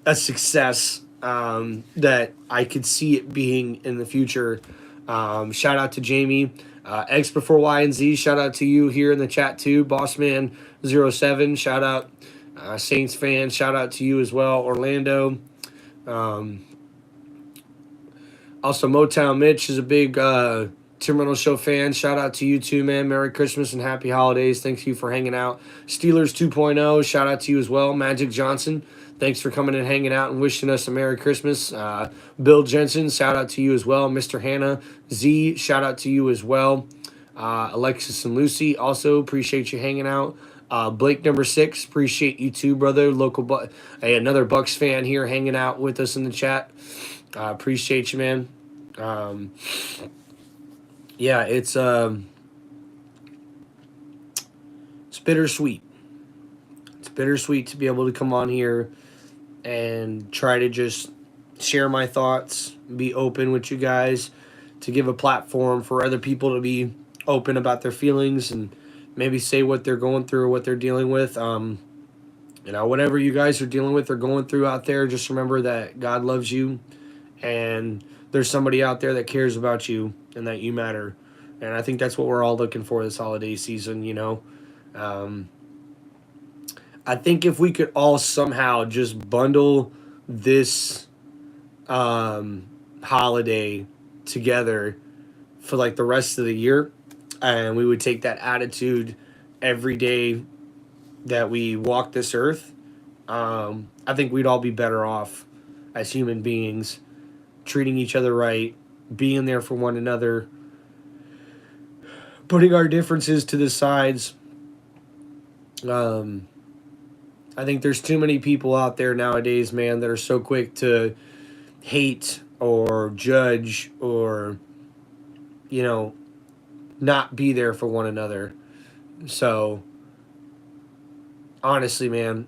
a success that I could see it being in the future. Shout out to Jamie. X before Y and Z, shout out to you here in the chat too. Bossman07, shout out. Saints fan, shout out to you as well. Orlando. Also, Motown Mitch is a big Tim Reynolds Show fan. Shout out to you too, man. Merry Christmas and Happy Holidays. Thank you for hanging out. Steelers 2.0, shout out to you as well. Magic Johnson, thanks for coming and hanging out and wishing us a Merry Christmas. Bill Jensen, shout out to you as well. Mr. Hannah Z, shout out to you as well. Alexis and Lucy, also appreciate you hanging out. Blake number 6, appreciate you too, brother. Hey, another Bucks fan here hanging out with us in the chat. Appreciate you, man. Yeah, it's bittersweet. It's bittersweet to be able to come on here and try to just share my thoughts, be open with you guys, to give a platform for other people to be open about their feelings and maybe say what they're going through or what they're dealing with. Whatever you guys are dealing with or going through out there, just remember that God loves you and there's somebody out there that cares about you and that you matter. And I think that's what we're all looking for this holiday season, I think if we could all somehow just bundle this holiday together for like the rest of the year, and we would take that attitude every day that we walk this earth, I think we'd all be better off as human beings, treating each other right, being there for one another, putting our differences to the sides. I think there's too many people out there nowadays, man, that are so quick to hate or judge or, you know, not be there for one another. So, honestly, man,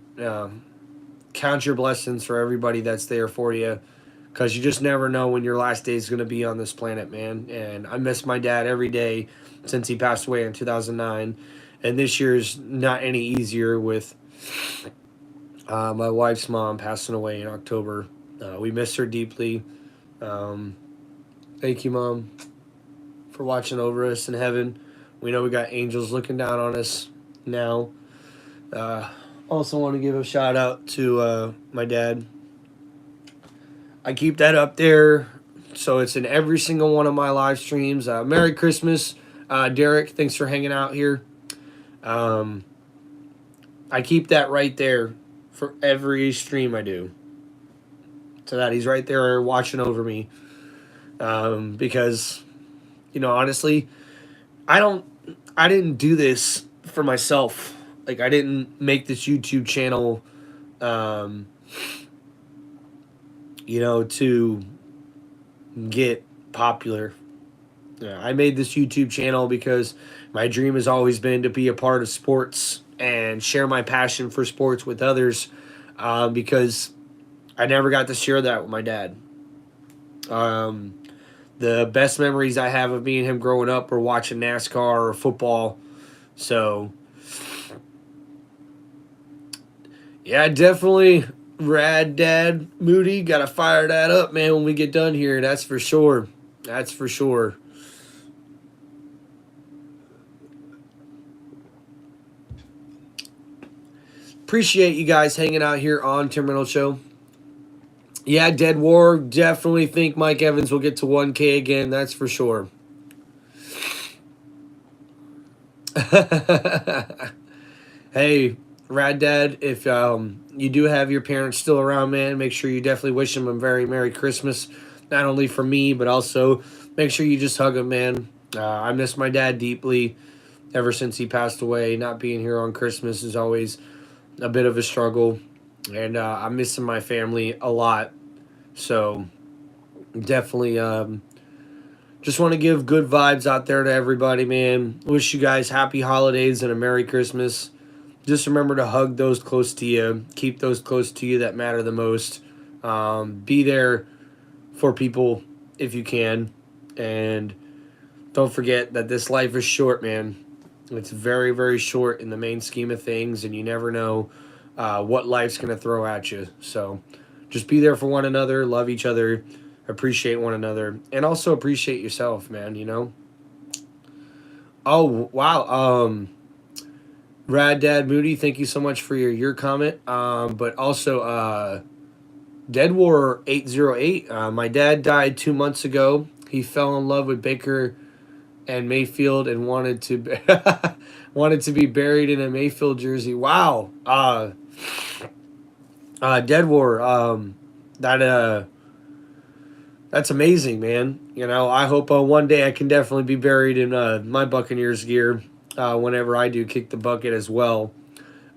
count your blessings for everybody that's there for you, because you just never know when your last day is going to be on this planet, man. And I miss my dad every day since he passed away in 2009. And this year's not any easier with my wife's mom passing away in October. We miss her deeply. Um, Thank you, Mom, for watching over us in heaven. We know we got angels looking down on us now. Uh, Also, want to give a shout out to my dad. I keep that up there, so it's in every single one of my live streams. Merry Christmas, Derek. Thanks for hanging out here. Um, I keep that right there for every stream I do, so that he's right there watching over me. Because, honestly, I didn't do this for myself. Like, I didn't make this YouTube channel, um, to get popular. Yeah, I made this YouTube channel because my dream has always been to be a part of sports and share my passion for sports with others, because I never got to share that with my dad. The best memories I have of me and him growing up were watching NASCAR or football. So, yeah, definitely Rad Dad Moody. Got to fire that up, man, when we get done here. That's for sure. That's for sure. Appreciate you guys hanging out here on Tim Reynolds Show. Yeah, Dead War. Definitely think Mike Evans will get to 1K again. That's for sure. Hey, Rad Dad, if you do have your parents still around, man, make sure you definitely wish them a very Merry Christmas. Not only for me, but also make sure you just hug them, man. I miss my dad deeply ever since he passed away. Not being here on Christmas is always a bit of a struggle. And I'm missing my family a lot. So definitely just want to give good vibes out there to everybody, man. Wish you guys happy holidays and a Merry Christmas. Just remember to hug those close to you. Keep those close to you that matter the most. Be there for people if you can. And don't forget that this life is short, man. It's very, very short in the main scheme of things, and you never know what life's going to throw at you. So just be there for one another, love each other, appreciate one another, and also appreciate yourself, man, Oh, wow. Rad Dad Moody, thank you so much for your comment. But also, Dead War 808. My dad died 2 months ago. He fell in love with Baker and Mayfield and wanted to wanted to be buried in a Mayfield jersey. Wow. Dead War. That's amazing, man. I hope one day I can definitely be buried in my Buccaneers gear whenever I do kick the bucket as well.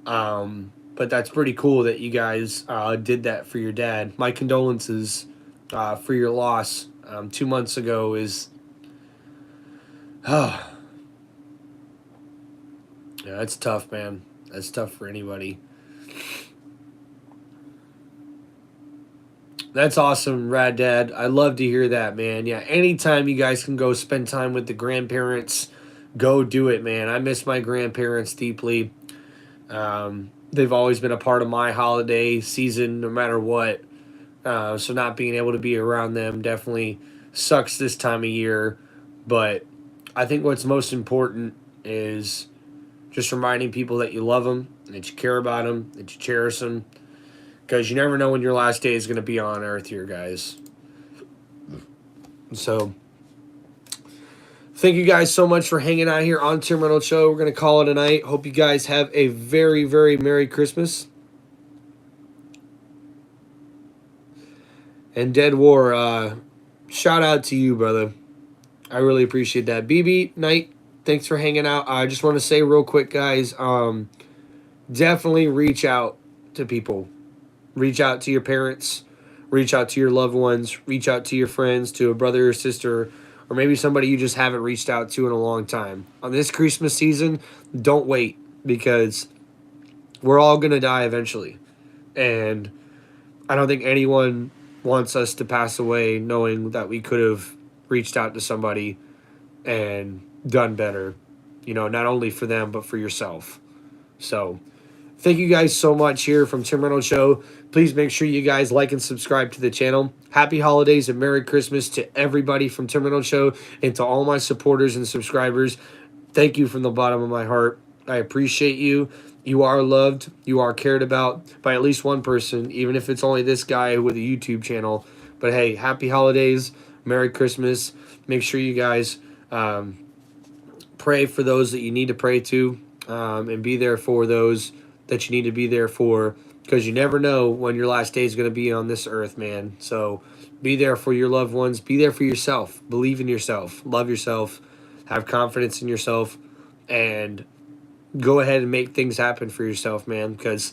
But that's pretty cool that you guys did that for your dad. My condolences for your loss 2 months ago is... yeah, that's tough, man. That's tough for anybody. That's awesome, Rad Dad. I love to hear that, man. Yeah, anytime you guys can go spend time with the grandparents, go do it, man. I miss my grandparents deeply. They've always been a part of my holiday season, no matter what. So not being able to be around them definitely sucks this time of year. But I think what's most important is just reminding people that you love them, that you care about them, that you cherish them. Because you never know when your last day is going to be on Earth here, guys. So, thank you guys so much for hanging out here on Tim Reynolds Show. We're going to call it a night. Hope you guys have a very, very Merry Christmas. And Dead War, shout out to you, brother. I really appreciate that. BB Knight, thanks for hanging out. I just want to say real quick, guys, definitely reach out to people. Reach out to your parents. reach out to your loved ones, reach out to your friends, to a brother or sister, or maybe somebody you just haven't reached out to in a long time. On this Christmas season, don't wait, because we're all going to die eventually. And I don't think anyone wants us to pass away knowing that we could have reached out to somebody and done better, not only for them, but for yourself. So thank you guys so much here from Tim Reynolds Show. Please make sure you guys like and subscribe to the channel. Happy holidays and Merry Christmas to everybody from Tim Reynolds Show, and to all my supporters and subscribers. Thank you from the bottom of my heart. I appreciate you. You are loved. You are cared about by at least one person, even if it's only this guy with a YouTube channel. But hey, happy holidays. Merry Christmas. Make sure you guys pray for those that you need to pray to, and be there for those that you need to be there for, because you never know when your last day is going to be on this earth, man. So be there for your loved ones. Be there for yourself. Believe in yourself. Love yourself. Have confidence in yourself. And go ahead and make things happen for yourself, man, because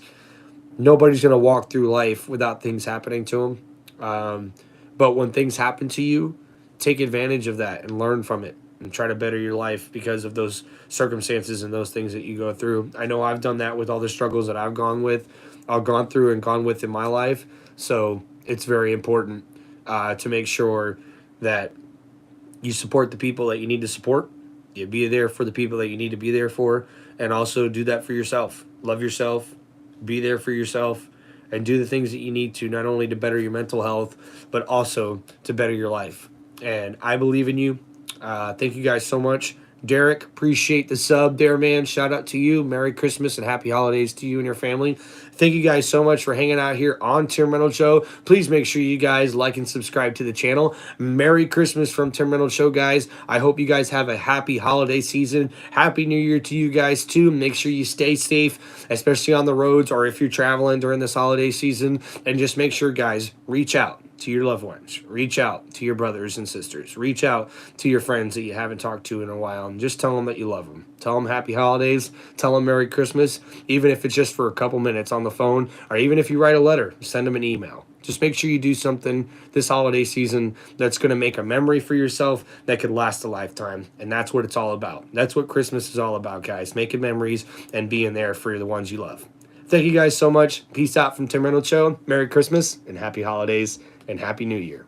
nobody's going to walk through life without things happening to them. But when things happen to you, take advantage of that and learn from it and try to better your life because of those circumstances and those things that you go through. I know I've done that with all the struggles that I've gone through and gone with in my life. So it's very important to make sure that you support the people that you need to support. You be there for the people that you need to be there for, and also do that for yourself. Love yourself, be there for yourself, and do the things that you need to, not only to better your mental health, but also to better your life. And I believe in you. Thank you guys so much. Derek, appreciate the sub there, man. Shout out to you. Merry Christmas and happy holidays to you and your family. Thank you guys so much for hanging out here on Tim Reynolds Show. Please make sure you guys like and subscribe to the channel. Merry Christmas from Tim Reynolds Show, guys. I hope you guys have a happy holiday season. Happy New Year to you guys, too. Make sure you stay safe, especially on the roads or if you're traveling during this holiday season. And just make sure, guys, reach out to your loved ones. Reach out to your brothers and sisters. Reach out to your friends that you haven't talked to in a while, and just tell them that you love them. Tell them happy holidays. Tell them Merry Christmas, even if it's just for a couple minutes on the phone, or even if you write a letter, send them an email. Just make sure you do something this holiday season that's going to make a memory for yourself that could last a lifetime. And that's what it's all about. That's what Christmas is all about, guys. Making memories and being there for the ones you love. Thank you guys so much. Peace out from Tim Reynolds Show. Merry Christmas and happy holidays and Happy New Year.